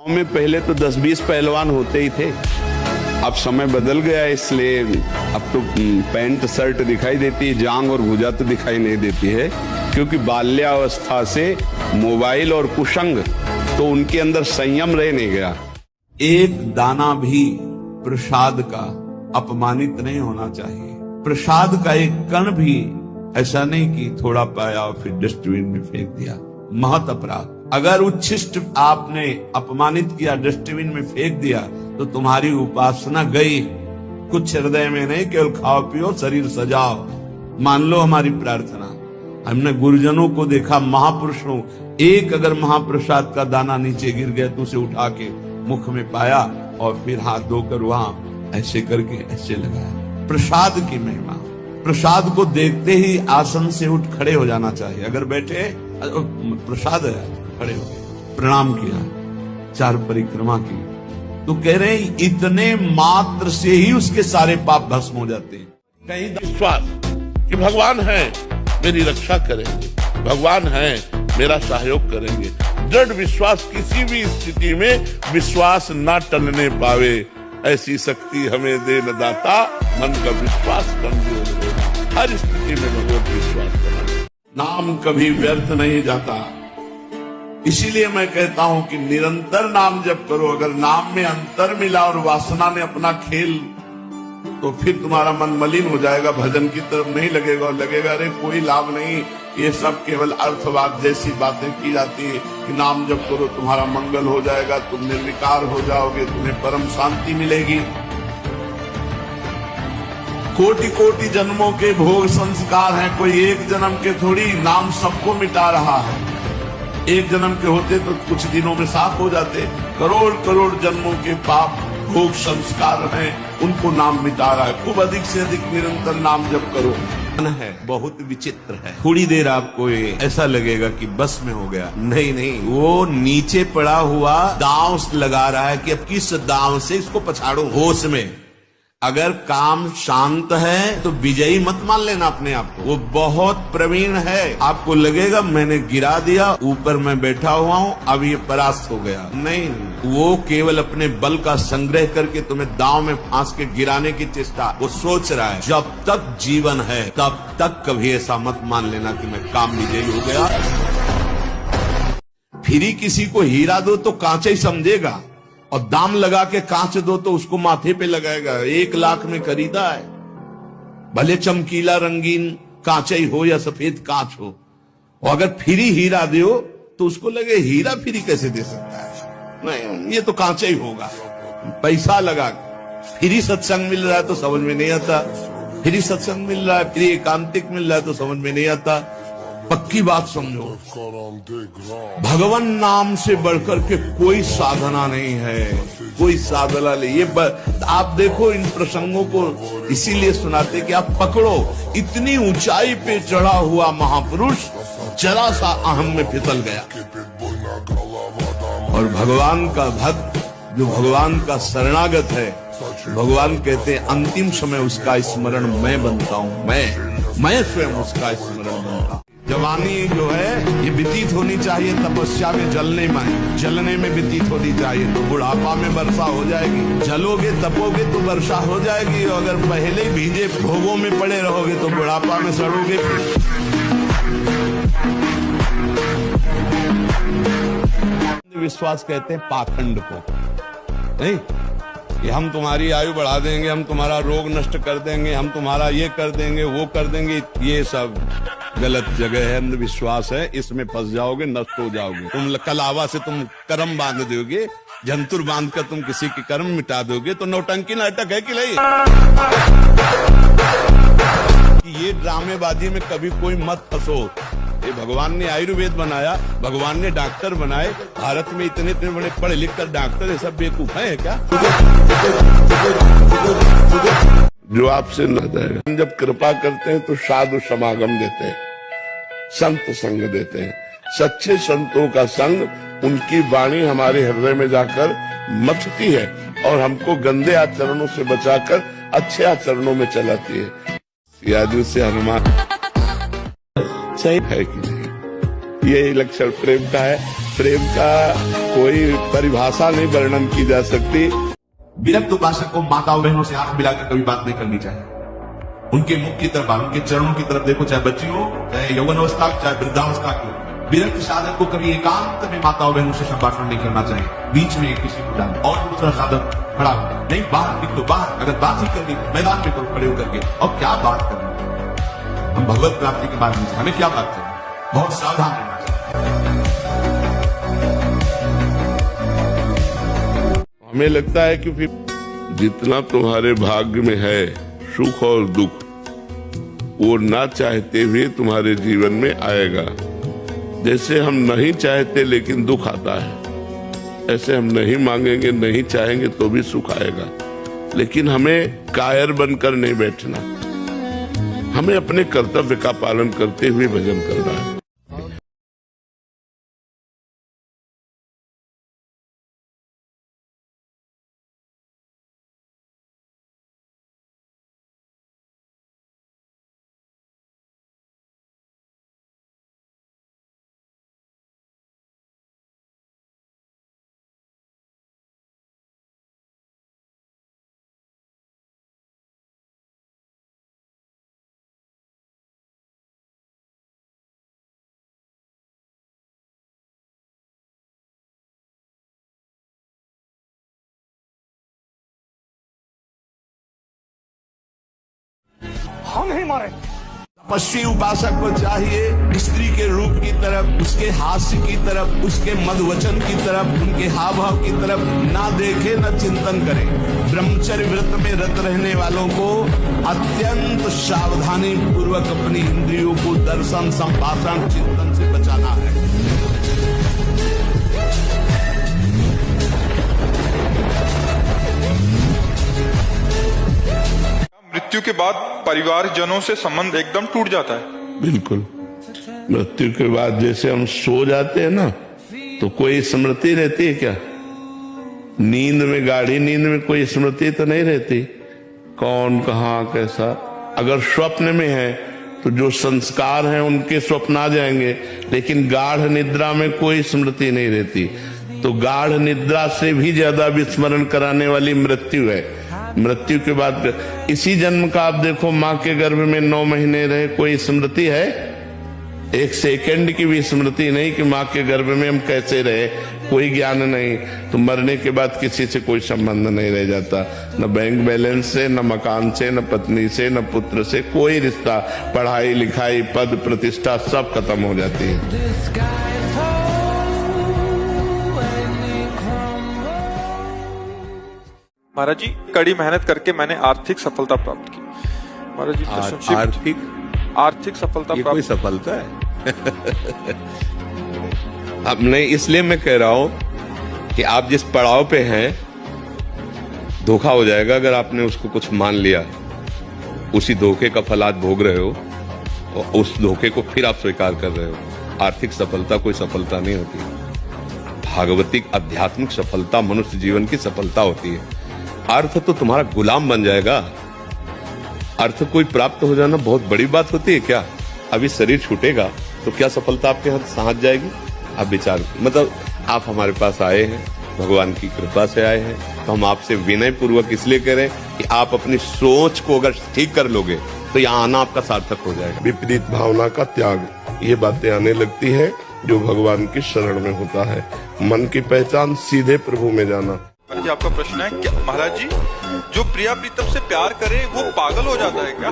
में पहले तो 10-20 पहलवान होते ही थे। अब समय बदल गया, इसलिए अब तो पैंट शर्ट दिखाई देती है, जांग और भुजा तो दिखाई नहीं देती है, क्योंकि बाल्यावस्था से मोबाइल और कुसंग तो उनके अंदर संयम रह नहीं गया। एक दाना भी प्रसाद का अपमानित नहीं होना चाहिए। प्रसाद का एक कण भी ऐसा नहीं कि थोड़ा पाया और फिर डस्टबिन में फेंक दिया, महत अपराध। अगर उच्छिष्ट आपने अपमानित किया, डस्टबिन में फेंक दिया, तो तुम्हारी उपासना गई। कुछ हृदय में नहीं, केवल खाओ पियो शरीर सजाओ। मान लो हमारी प्रार्थना। हमने गुरुजनों को देखा, महापुरुषों, एक अगर महाप्रसाद का दाना नीचे गिर गया तो उसे उठा के मुख में पाया और फिर हाथ धोकर वहां ऐसे करके ऐसे लगाया। प्रसाद की महिमा। प्रसाद को देखते ही आसन से उठ खड़े हो जाना चाहिए। अगर बैठे प्रसाद है, खड़े हो गए, प्रणाम किया, 4 परिक्रमा की, तो कह रहे हैं इतने मात्र से ही उसके सारे पाप भस्म हो जाते हैं। कहीं विश्वास कि भगवान है, मेरी रक्षा करेंगे, भगवान है, मेरा सहयोग करेंगे। दृढ़ विश्वास, किसी भी स्थिति में विश्वास न टलने पावे, ऐसी शक्ति हमें दे न दाता, मन का विश्वास कमजोर हो। हर स्थिति में भगवत विश्वास करना, नाम कभी व्यर्थ नहीं जाता। इसीलिए मैं कहता हूं कि निरंतर नाम जप करो। अगर नाम में अंतर मिला और वासना ने अपना खेल, तो फिर तुम्हारा मन मलिन हो जाएगा, भजन की तरफ नहीं लगेगा और लगेगा अरे कोई लाभ नहीं, ये सब केवल अर्थवाद जैसी बातें की जाती है कि नाम जप करो तुम्हारा मंगल हो जाएगा, तुम निर्विकार हो जाओगे, तुम्हें परम शांति मिलेगी। कोटि कोटि जन्मों के भोग संस्कार हैं, कोई एक जन्म के थोड़ी। नाम सबको मिटा रहा है। एक जन्म के होते तो कुछ दिनों में साफ हो जाते। करोड़ करोड़ जन्मों के पाप भोग संस्कार हैं, उनको नाम मिटा रहा है। खूब अधिक से अधिक निरंतर नाम जप करो। है बहुत विचित्र है। थोड़ी देर आपको ऐसा लगेगा कि बस में हो गया, नहीं नहीं, वो नीचे पड़ा हुआ दांव लगा रहा है कि अब किस दांव से इसको पछाड़ो। होश में अगर काम शांत है तो विजयी मत मान लेना अपने आप को। वो बहुत प्रवीण है, आपको लगेगा मैंने गिरा दिया, ऊपर मैं बैठा हुआ हूँ, अब ये परास्त हो गया। नहीं, वो केवल अपने बल का संग्रह करके तुम्हें दांव में फांस के गिराने की चेष्टा वो सोच रहा है। जब तक जीवन है तब तक कभी ऐसा मत मान लेना कि मैं काम विजयी हो गया। फिर किसी को हीरा दो तो कांचा ही समझेगा, और दाम लगा के कांच दो तो उसको माथे पे लगाएगा। 1 लाख में खरीदा है, भले चमकीला रंगीन कांचा ही हो या सफेद कांच हो, और अगर फ्री हीरा दो तो उसको लगे हीरा फ्री कैसे दे सकता है, नहीं ये तो कांचा ही होगा। पैसा लगा फ्री सत्संग मिल रहा है तो समझ में नहीं आता, फ्री सत्संग मिल रहा है, फ्री एकांतिक मिल रहा है तो समझ में नहीं आता। पक्की बात समझो, भगवान नाम से बढ़कर के कोई साधना नहीं है, कोई साधना नहीं। ये आप देखो इन प्रसंगों को इसीलिए सुनाते कि आप पकड़ो, इतनी ऊंचाई पे चढ़ा हुआ महापुरुष जरा सा अहम में फिसल गया। और भगवान का भक्त जो भगवान का शरणागत है, भगवान कहते हैं अंतिम समय उसका स्मरण मैं बनता हूँ, मैं स्वयं उसका स्मरण बनता। जवानी जो है ये व्यतीत होनी चाहिए तपस्या में, जलने में व्यतीत होनी चाहिए, तो बुढ़ापा में वर्षा हो जाएगी। जलोगे तपोगे तो वर्षा हो जाएगी, और अगर पहले ही भीजे भोगों में पड़े रहोगे तो बुढ़ापा में सड़ोगे। विश्वास कहते हैं पाखंड को, नहीं कि हम तुम्हारी आयु बढ़ा देंगे, हम तुम्हारा रोग नष्ट कर देंगे, हम तुम्हारा ये कर देंगे, वो कर देंगे। ये सब गलत जगह है, अंधविश्वास है, इसमें फंस जाओगे, नष्ट हो जाओगे। तुम कलावा से तुम कर्म बांध दोगे, जंतुर बांध कर तुम किसी के कर्म मिटा दोगे, तो नौटंकी नाटक है कि नहीं। ये ड्रामेबाजी में कभी कोई मत फंसो। ये भगवान ने आयुर्वेद बनाया, भगवान ने डॉक्टर बनाए। भारत में इतने इतने बड़े पढ़े लिख कर डॉक्टर ये सब बेवकूफ है क्या? जो आपसे न जाएगा। हम जब कृपा करते हैं तो साधु समागम देते हैं, संत संग देते हैं। सच्चे संतों का संग, उनकी वाणी हमारे हृदय में जाकर मथती है और हमको गंदे आचरणों से बचाकर अच्छे आचरणों में चलाती है। यादव से हनुमान सही है कि नहीं? यही लक्षण प्रेम का है। प्रेम का कोई परिभाषा नहीं वर्णन की जा सकती। विरक्त उपासक को माताओं बहनों से हाथ मिलाकर कभी बात नहीं करनी चाहिए। उनके मुख की तरफ, उनके चरणों की तरफ देखो, चाहे बच्ची हो, चाहे यौवन अवस्था, चाहे वृद्धावस्था की हो। विरक्त साधक को कभी एकांत में माताओं बहनों से संभाषण नहीं करना चाहिए, बीच में किसी को डाल। और दूसरा साधक खड़ा हो, नहीं बाहर निकलो, बाहर अगर बात ही करनी मैदान में करो खड़े होकर के, और क्या बात करनी। हम भगवत प्राप्ति की बात नहीं, हमें क्या बात करनी, बहुत सावधान रहना चाहिए। हमें लगता है कि फिर जितना तुम्हारे भाग्य में है सुख और दुख, वो ना चाहते हुए तुम्हारे जीवन में आएगा। जैसे हम नहीं चाहते लेकिन दुख आता है, ऐसे हम नहीं मांगेंगे, नहीं चाहेंगे तो भी सुख आएगा। लेकिन हमें कायर बनकर नहीं बैठना, हमें अपने कर्तव्य का पालन करते हुए भजन करना है। हम ही मारे। तपस्वी उपासक को चाहिए स्त्री के रूप की तरफ, उसके हास्य की तरफ, उसके मधुवचन की तरफ, उनके हाव भाव की तरफ ना देखे, न चिंतन करे। ब्रह्मचर्य व्रत में रत रहने वालों को अत्यंत सावधानी पूर्वक अपनी इंद्रियों को दर्शन, संभाषण, चिंतन से बचाना है। मृत्यु के बाद परिवारजनों से संबंध एकदम टूट जाता है। बिल्कुल, मृत्यु के बाद जैसे हम सो जाते हैं ना, तो कोई स्मृति रहती है क्या? नींद में, गाढ़ी नींद में कोई स्मृति तो नहीं रहती, कौन कहाँ कैसा। अगर स्वप्न में है तो जो संस्कार हैं उनके स्वप्न आ जाएंगे, लेकिन गाढ़ निद्रा में कोई स्मृति नहीं रहती। तो गाढ़ निद्रा से भी ज्यादा विस्मरण कराने वाली मृत्यु है। मृत्यु के बाद इसी जन्म का आप देखो, माँ के गर्भ में 9 महीने रहे, कोई स्मृति है? एक सेकंड की भी स्मृति नहीं कि माँ के गर्भ में हम कैसे रहे, कोई ज्ञान नहीं। तो मरने के बाद किसी से कोई संबंध नहीं रह जाता, न बैंक बैलेंस से, न मकान से, न पत्नी से, न पुत्र से, कोई रिश्ता, पढ़ाई लिखाई, पद प्रतिष्ठा सब खत्म हो जाती है। महाराज जी, कड़ी मेहनत करके मैंने आर्थिक सफलता प्राप्त की। महाराज जी, आर्थिक सफलता ये प्राप्त, कोई सफलता है? अब नहीं, इसलिए मैं कह रहा हूं कि आप जिस पड़ाव पे हैं, धोखा हो जाएगा अगर आपने उसको कुछ मान लिया। उसी धोखे का फल आज भोग रहे हो और उस धोखे को फिर आप स्वीकार कर रहे हो। आर्थिक सफलता कोई सफलता नहीं होती। भागवतिक आध्यात्मिक सफलता मनुष्य जीवन की सफलता होती है। अर्थ तो तुम्हारा गुलाम बन जाएगा। अर्थ कोई प्राप्त हो जाना बहुत बड़ी बात होती है क्या? अभी शरीर छूटेगा तो क्या सफलता आपके हाथ जाएगी? आप विचार, मतलब आप हमारे पास आए हैं, भगवान की कृपा से आए हैं, तो हम आपसे विनय पूर्वक इसलिए कह रहे हैं कि आप अपनी सोच को अगर ठीक कर लोगे तो यहाँ आना आपका सार्थक हो जाएगा। विपरीत भावना का त्याग, ये बातें आने लगती है जो भगवान की शरण में होता है। मन की पहचान, सीधे प्रभु में जाना। जी, आपका प्रश्न है क्या महाराज जी, जो प्रिया प्रीतम से प्यार करे वो पागल हो जाता है क्या?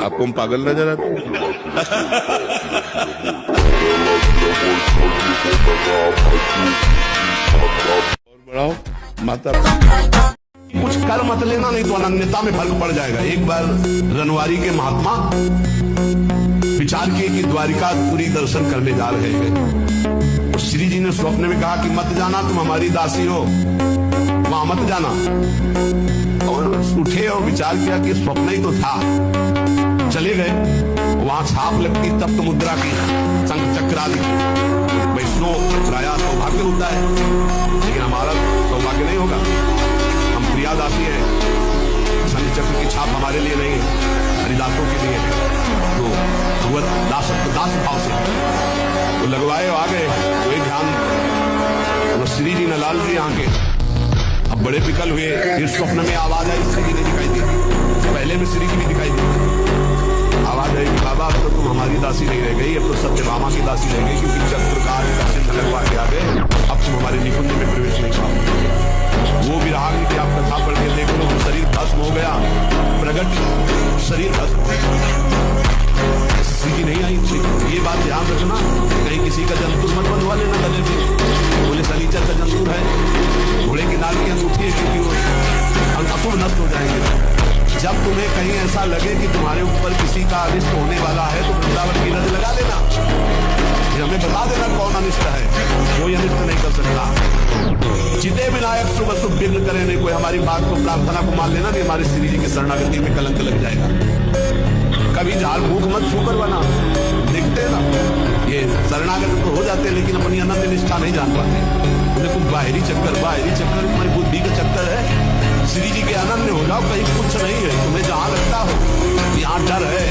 आपको हम पागल नजर आते हैं? और बढ़ाओ माता, कुछ कर मत लेना, नहीं तो अनन्यता में फर्क पड़ जाएगा। एक बार रनवारी के महात्मा विचार किए कि द्वारिकापुरी दर्शन करने जा रहे हैं। श्री जी ने स्वप्न में कहा कि मत जाना, तुम हमारी दासी हो, वहां मत जाना। और उठे और विचार किया कि स्वप्न ही तो था, चले गए। वहां छाप लगती तप्त मुद्रा की, शंख चक्र आदि। वैष्णव प्रायः सौभाग्य होता है, लेकिन हमारा सौभाग्य नहीं होगा। हम प्रियादासी हैं, शंख चक्र की छाप हमारे लिए नहीं है, हरिदासों के लिए है। तो भगवत दास भाव से वो लगवाए, आ गए। कोई ध्यान श्री जी ने लाल ली आंखें, अब बड़े विकल हुए, फिर स्वप्न में आवाज आई, श्री जी ने दिखाई दी, पहले में श्री जी भी दिखाई दी। आवाज आई कि बाबा अब तो तुम हमारी दासी नहीं रह गई, अब तो सत्यभामा की दासी रह गई, क्योंकि चक्रकार का चिन्ह लगवा के आ गए, अब तुम हमारे निकुंज में प्रवेश नहीं पाओगे। वो विराग की आप कथा पढ़ के देख लो, शरीर भस्म हो गया, प्रगट शरीर भस्म, श्री जी नहीं आई। ये बात ध्यान रखना, कहीं किसी का जंतुर मत बनवा लेना गले में, बोले सनीचर का जंतुर है, घोड़े की नाल की अंगूठी है, क्योंकि वो अशुभ नष्ट हो जाएंगे। जब तुम्हें कहीं ऐसा लगे कि तुम्हारे ऊपर किसी का अनिष्ट होने वाला है, तो वृंदावन की नजर लगा लेना, फिर हमें बता देना कौन अनिष्ट है, कोई अनिष्ट नहीं कर सकता। चिते विनायक शुभ शुभ विघ्न करे नहीं, कोई हमारी बात को प्रार्थना को मान लेना, नहीं हमारे श्री जी की शरणागति में कलंक लग जाएगा। कभी झाड़ भूख मत छूकर बना, देखते ना ये शरणागत तो हो जाते हैं, लेकिन अपनी अनंत निष्ठा नहीं जान पाते। उन्हें कुछ बाहरी चक्कर तुम्हारी बुद्धि का चक्कर है। श्री जी के अनन्य हो जाओ, कहीं कुछ नहीं है, तुम्हें जहां लगता हो यहाँ डर है,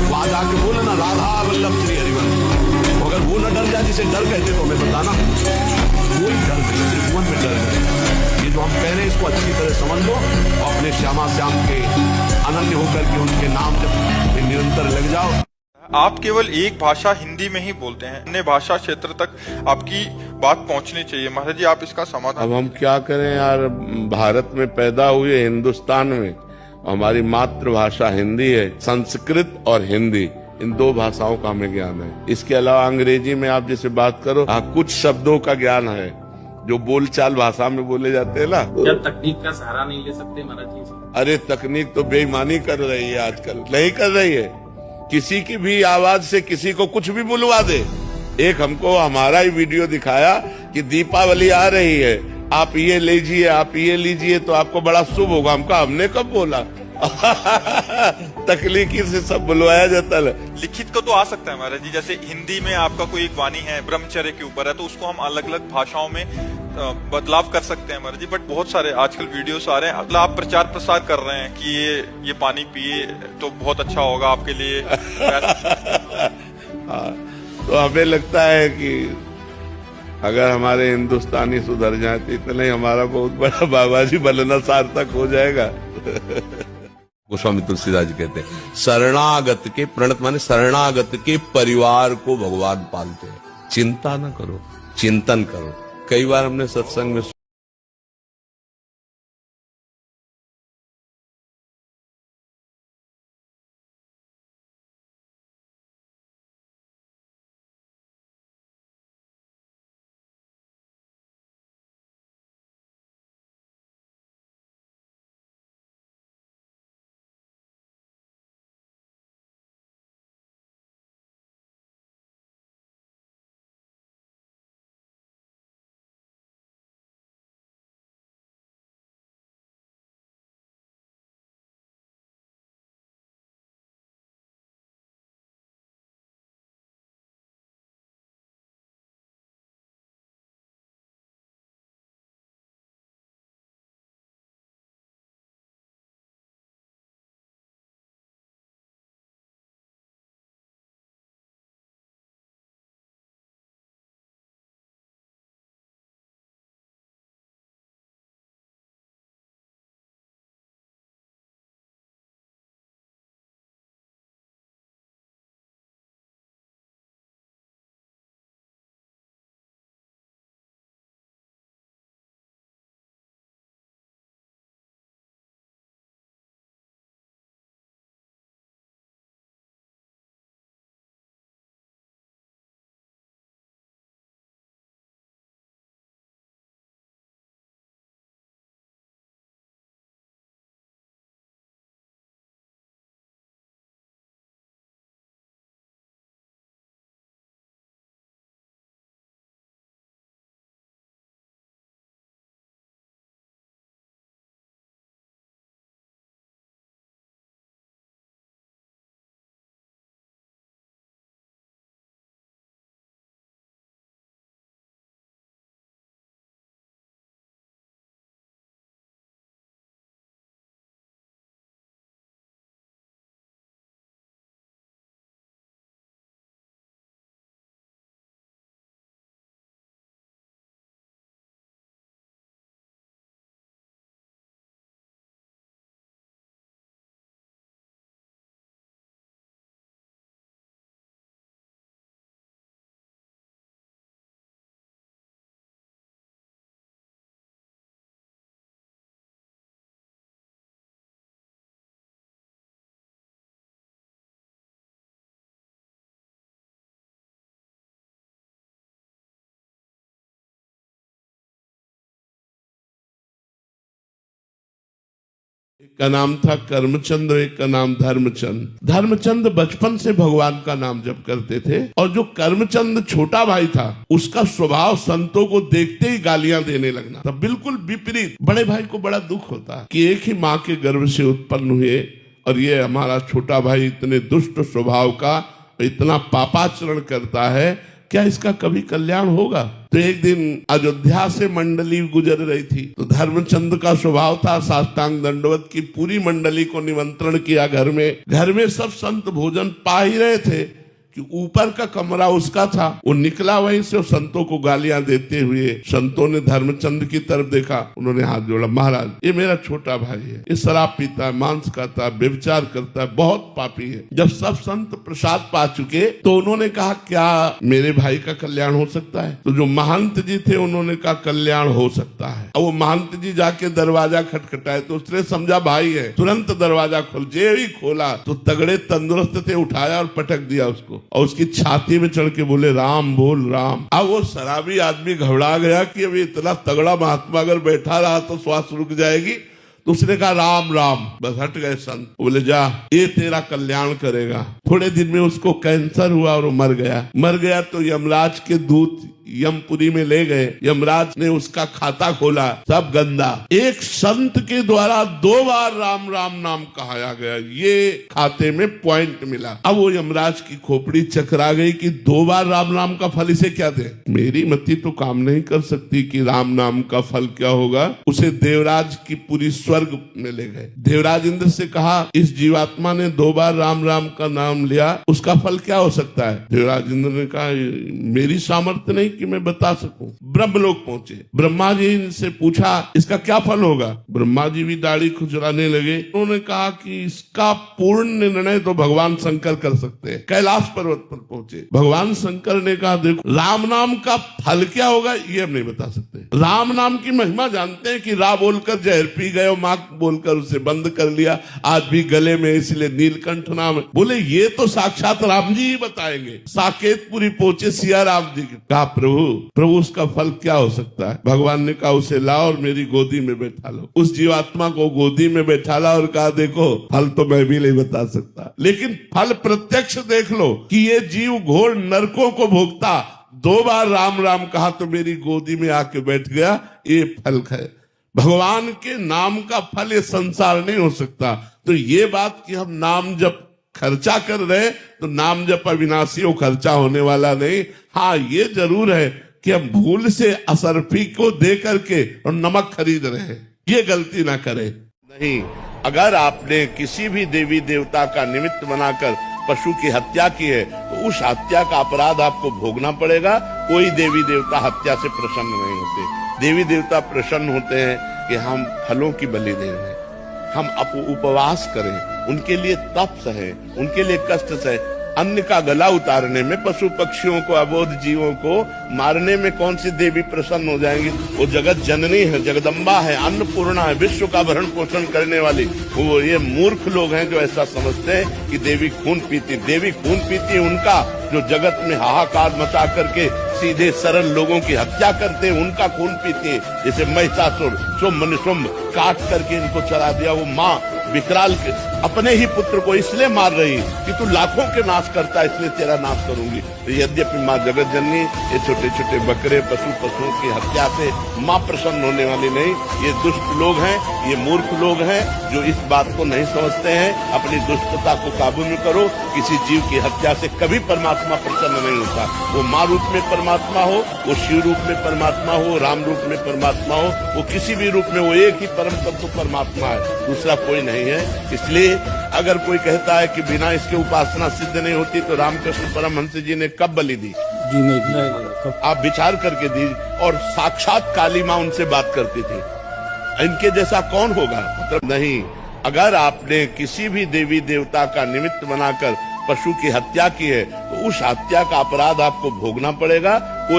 वहां जाके बोले ना राधा वल्लभ श्री हरिवंश, अगर वो न डर जाए जिसे डर कहते तो हमें बताना, कोई डर नहीं, त्रिभुवन में डर नहीं। ये जो हम कह रहे हैं इसको अच्छी तरह समझ लो, और अपने श्यामा श्याम के अनन्य होकर के उनके नाम जब निरंतर लग जाओ। आप केवल एक भाषा हिंदी में ही बोलते हैं, अन्य भाषा क्षेत्र तक आपकी बात पहुंचनी चाहिए। महाराज जी आप इसका समाधान। अब हम क्या करें यार, भारत में पैदा हुए, हिंदुस्तान में, हमारी मातृभाषा हिंदी है, संस्कृत और हिंदी, इन दो भाषाओं का हमें ज्ञान है। इसके अलावा अंग्रेजी में आप जैसे बात करो, हाँ कुछ शब्दों का ज्ञान है जो बोलचाल भाषा में बोले जाते हैं ना। क्या तकनीक का सहारा नहीं ले सकते महाराज जी? अरे तकनीक तो बेईमानी कर रही है आजकल, नहीं कर रही है, किसी की भी आवाज से किसी को कुछ भी बुलवा दे। एक हमको हमारा ही वीडियो दिखाया कि दीपावली आ रही है, आप ये लीजिए, आप ये लीजिए तो आपको बड़ा शुभ होगा। हमने कब बोला? तकलीकी से सब बुलवाया जाता है। लिखित को तो आ सकता है महाराज जी, जैसे हिंदी में आपका कोई एक वाणी है ब्रह्मचर्य के ऊपर है, तो उसको हम अलग अलग भाषाओं में बदलाव कर सकते हैं महाराज जी। बट बहुत सारे आजकल वीडियोस आ रहे हैं, मतलब आप प्रचार प्रसार कर रहे हैं कि ये पानी पिए तो बहुत अच्छा होगा आपके लिए। तो हमें लगता है कि अगर हमारे हिंदुस्तानी सुधर जाए तो इतना ही हमारा बहुत बड़ा बाबा जी बनना सार्थक हो जाएगा। गोस्वामी तुलसीदास जी कहते हैं शरणागत के, प्रणत माने शरणागत के परिवार को भगवान पालते हैं। चिंता न करो, चिंतन करो। कई बार हमने सत्संग में का नाम था कर्मचंद, एक का नाम धर्मचंद। धर्मचंद बचपन से भगवान का नाम जप करते थे, और जो कर्मचंद छोटा भाई था उसका स्वभाव संतों को देखते ही गालियां देने लगना था, बिल्कुल विपरीत। बड़े भाई को बड़ा दुख होता कि एक ही माँ के गर्भ से उत्पन्न हुए और ये हमारा छोटा भाई इतने दुष्ट स्वभाव का, इतना पापाचरण करता है, क्या इसका कभी कल्याण होगा। तो एक दिन अयोध्या से मंडली गुजर रही थी, तो धर्मचंद का स्वभाव था साष्टांग दंडवत की पूरी मंडली को निमंत्रण किया घर में सब संत भोजन पा ही रहे थे कि ऊपर का कमरा उसका था। वो निकला वहीं से, संतों को गालियां देते हुए। संतों ने धर्मचंद की तरफ देखा, उन्होंने हाथ जोड़ा, महाराज ये मेरा छोटा भाई है, ये शराब पीता है, मांस खाता है, व्यभिचार करता है, बहुत पापी है। जब सब संत प्रसाद पा चुके तो उन्होंने कहा क्या मेरे भाई का कल्याण हो सकता है। तो जो महंत जी थे उन्होंने कहा कल्याण हो सकता है। अब वो महंत जी जाके दरवाजा खटखटाए तो उसने समझा भाई है, तुरंत दरवाजा खोल। जे ही खोला तो तगड़े तंदुरुस्त थे, उठाया और पटक दिया उसको, और उसकी छाती में चढ़ के बोले राम बोल राम। अब वो शराबी आदमी घबरा गया कि अभी इतना तगड़ा महात्मा अगर बैठा रहा तो श्वास रुक जाएगी। तो उसने कहा राम राम, बस हट गए संत। बोले जा, ये तेरा कल्याण करेगा। थोड़े दिन में उसको कैंसर हुआ और वो मर गया। तो यमराज के दूत यमपुरी में ले गए। यमराज ने उसका खाता खोला, सब गंदा। एक संत के द्वारा 2 बार राम राम नाम कहाया गया, ये खाते में पॉइंट मिला। अब वो यमराज की खोपड़ी चकरा गई कि 2 बार राम नाम का फल इसे क्या दे। मेरी मति तो काम नहीं कर सकती कि राम नाम का फल क्या होगा। उसे देवराज की पुरी स्वर्ग में ले गए। देवराज इंद्र से कहा इस जीवात्मा ने 2 बार राम राम का नाम लिया, उसका फल क्या हो सकता है। देवराज इंद्र ने कहा मेरी सामर्थ्य नहीं कि मैं बता सकूं। ब्रह्मलोक पहुंचे, ब्रह्मा जी से पूछा इसका क्या फल होगा। ब्रह्मा जी भी दाढ़ी खुजलाने लगे। उन्होंने कहा कि इसका पूर्ण निर्णय तो भगवान शंकर कर सकते हैं। कैलाश पर्वत पर पहुंचे, भगवान शंकर ने कहा देखो राम नाम का फल क्या होगा ये हम नहीं बता सकते। राम नाम की महिमा जानते हैं कि रा बोलकर जहर पी गए, माँ बोलकर उसे बंद कर लिया, आज भी गले में इसलिए नीलकंठ नाम है। बोले ये तो साक्षात राम जी ही बताएंगे। साकेतपुरी पहुंचे, सिया राम जी कहा प्रभु उसका फल क्या हो सकता है। भगवान ने कहा उसे लाओ और मेरी गोदी में बैठा लो। उस जीवात्मा को गोदी में बैठा ला और कहा देखो फल तो मैं भी नहीं बता सकता, लेकिन फल प्रत्यक्ष देख लो कि ये जीव घोर नरकों को भोगता 2 बार राम राम कहा तो मेरी गोदी में आके बैठ गया, ये फल है। भगवान के नाम का फल ये संसार नहीं हो सकता। तो ये बात कि हम नाम जब खर्चा कर रहे तो नाम जब अविनाशी हो, खर्चा होने वाला नहीं। हाँ ये जरूर है कि हम भूल से असरफी को दे करके और नमक खरीद रहे हैं, ये गलती ना करें। नहीं, अगर आपने किसी भी देवी देवता का निमित्त बनाकर पशु की हत्या की है तो उस हत्या का अपराध आपको भोगना पड़ेगा। कोई देवी देवता हत्या से प्रसन्न नहीं होते। देवी देवता प्रसन्न होते हैं कि हम फलों की बलि दे रहे हैं, हम उपवास करें, उनके लिए तप सहे, उनके लिए कष्ट सहे। अन्न का गला उतारने में, पशु पक्षियों को, अबोध जीवों को मारने में कौन सी देवी प्रसन्न हो जाएंगी। वो जगत जननी है, जगदम्बा है, अन्नपूर्णा है, विश्व का भरण पोषण करने वाली। वो ये मूर्ख लोग हैं जो ऐसा समझते हैं कि देवी खून पीती। देवी खून पीती उनका जो जगत में हाहाकार मचा करके सीधे सरल लोगों की हत्या करते हैं, उनका खून पीती है। जैसे महिषासुर शुंभ काट करके इनको चला दिया। वो माँ विकराल के अपने ही पुत्र को इसलिए मार रही कि तू लाखों के नाश करता है, इसलिए तेरा नाश करूंगी। तो यद्यपि माँ जगत जननी ये छोटे छोटे बकरे पशुओं की हत्या से माँ प्रसन्न होने वाली नहीं। ये दुष्ट लोग हैं, ये मूर्ख लोग हैं जो इस बात को नहीं समझते हैं। अपनी दुष्टता को काबू में करो। किसी जीव की हत्या से कभी परमात्मा प्रसन्न नहीं होता। वो माँ रूप में परमात्मा हो, वो शिव रूप में परमात्मा हो, राम रूप में परमात्मा हो, वो किसी भी रूप में, वो एक ही परम तत्व परमात्मा है, दूसरा कोई नहीं है। इसलिए अगर कोई कहता है कि बिना इसके उपासना सिद्ध नहीं होती तो रामकृष्ण परमहंस जी ने कब बलि दी? जी नहीं। आप विचार करके दी। और साक्षात काली माँ उनसे बात करती थी। इनके जैसा कौन होगा? मतलब नहीं, अगर आपने किसी भी देवी देवता का निमित्त बनाकर पशु की हत्या की है तो उस हत्या का अपराध आपको भोगना पड़ेगा।